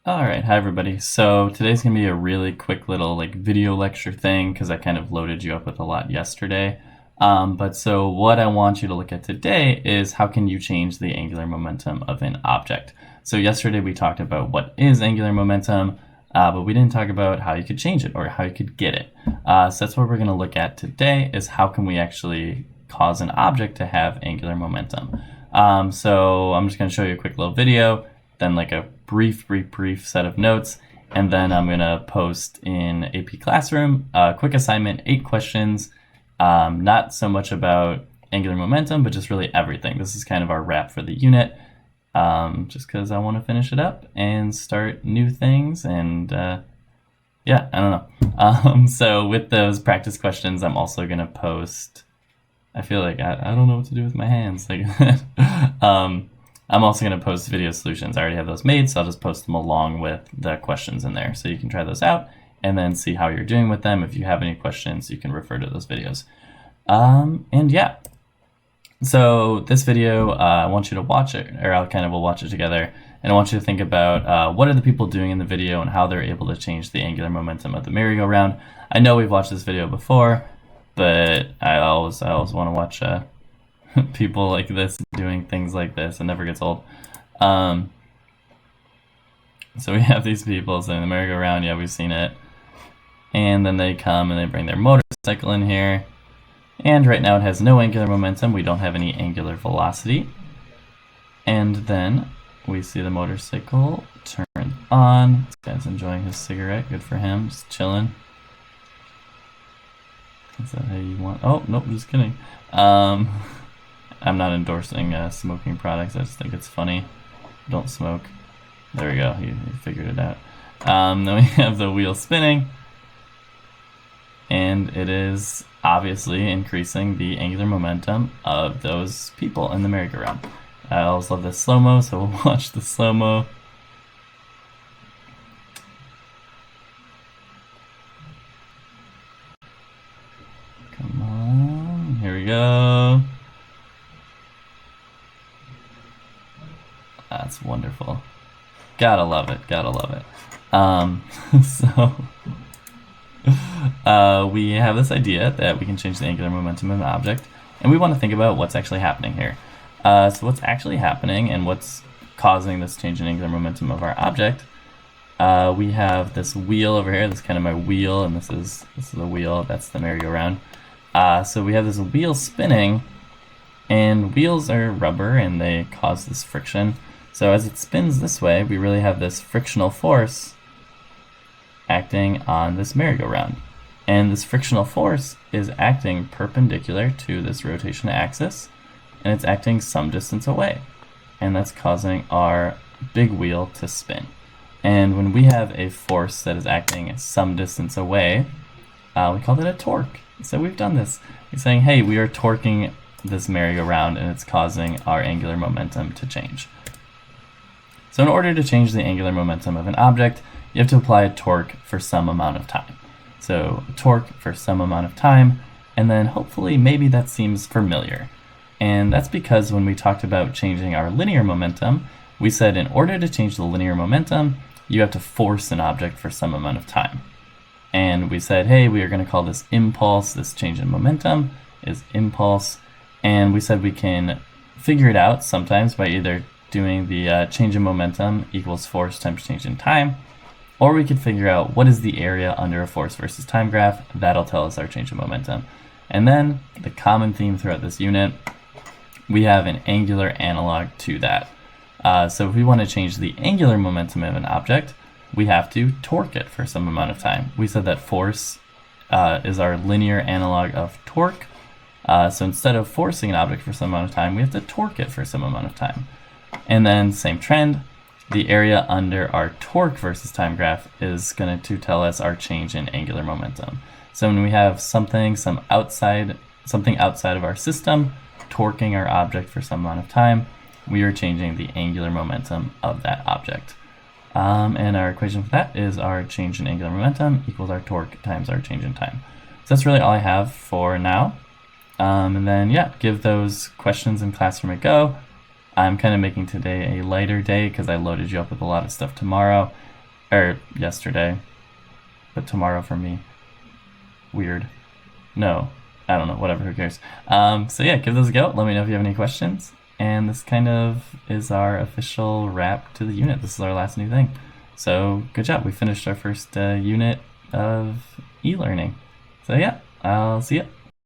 All right, hi everybody. So today's gonna be a really quick little video lecture thing because I kind of loaded you up with a lot yesterday. But what I want you to look at today is how can you change the angular momentum of an object. So yesterday we talked about what is angular momentum, but we didn't talk about how you could change it or how you could get it. So that's what we're gonna look at today is how can we actually cause an object to have angular momentum. So I'm just gonna show you a quick little video, then like a brief set of notes, and then I'm gonna post in AP Classroom a quick assignment, 8 questions, not so much about angular momentum, but just really everything. This is kind of our wrap for the unit, just because I want to finish it up and start new things, and yeah, I don't know. So with those practice questions, I'm also gonna post. I feel like I don't know what to do with my hands. Like, I'm also going to post video solutions. I already have those made, so I'll just post them along with the questions in there. So you can try those out and then see how you're doing with them. If you have any questions, you can refer to those videos. And yeah, so this video, I want you to watch it, or we'll watch it together. And I want you to think about what are the people doing in the video and how they're able to change the angular momentum of the merry-go-round. I know we've watched this video before, but I always want to watch people like this doing things like this. It never gets old. So we have these people sitting in the merry-go-round. Yeah, we've seen it. And then they come and they bring their motorcycle in here. And right now it has no angular momentum. We don't have any angular velocity. And then we see the motorcycle turn on. This guy's enjoying his cigarette. Good for him. Just chilling. Is that how you want? Oh, nope, just kidding. I'm not endorsing smoking products. I just think it's funny. Don't smoke. There we go. He figured it out. Then we have the wheel spinning. And it is obviously increasing the angular momentum of those people in the merry-go-round. I always love the slow-mo, so we'll watch the slow-mo. Come on. Here we go. That's wonderful. Gotta love it. Gotta love it. We have this idea that we can change the angular momentum of an object, and we want to think about what's actually happening here. So what's actually happening and what's causing this change in angular momentum of our object? We have this wheel over here. This is kind of my wheel, and this is the wheel. That's the merry-go-round. So we have this wheel spinning, and wheels are rubber, and they cause this friction. So as it spins this way, we really have this frictional force acting on this merry-go-round. And this frictional force is acting perpendicular to this rotation axis, and it's acting some distance away. And that's causing our big wheel to spin. And when we have a force that is acting some distance away, we call it a torque. So we've done this. We're saying, hey, we are torquing this merry-go-round, and it's causing our angular momentum to change. So in order to change the angular momentum of an object, you have to apply a torque for some amount of time. So a torque for some amount of time, and then hopefully maybe that seems familiar. And that's because when we talked about changing our linear momentum, we said in order to change the linear momentum, you have to force an object for some amount of time. And we said, hey, we are going to call this impulse. This change in momentum is impulse. And we said we can figure it out sometimes by either doing the change in momentum equals force times change in time, or we could figure out what is the area under a force versus time graph. That'll tell us our change in momentum. And then the common theme throughout this unit, we have an angular analog to that. So if we want to change the angular momentum of an object, we have to torque it for some amount of time. We said that force is our linear analog of torque. So instead of forcing an object for some amount of time, we have to torque it for some amount of time. And then same trend, the area under our torque versus time graph is going to tell us our change in angular momentum. So when we have something outside of our system torquing our object for some amount of time, we are changing the angular momentum of that object. And our equation for that is our change in angular momentum equals our torque times our change in time. So that's really all I have for now. And then, yeah, give those questions in Classroom a go. I'm kind of making today a lighter day because I loaded you up with a lot of stuff tomorrow. Or yesterday. But tomorrow for me. Weird. No. I don't know. Whatever. Who cares? So yeah, give those a go. Let me know if you have any questions. And this kind of is our official wrap to the unit. This is our last new thing. So good job. We finished our first unit of e-learning. So yeah, I'll see ya.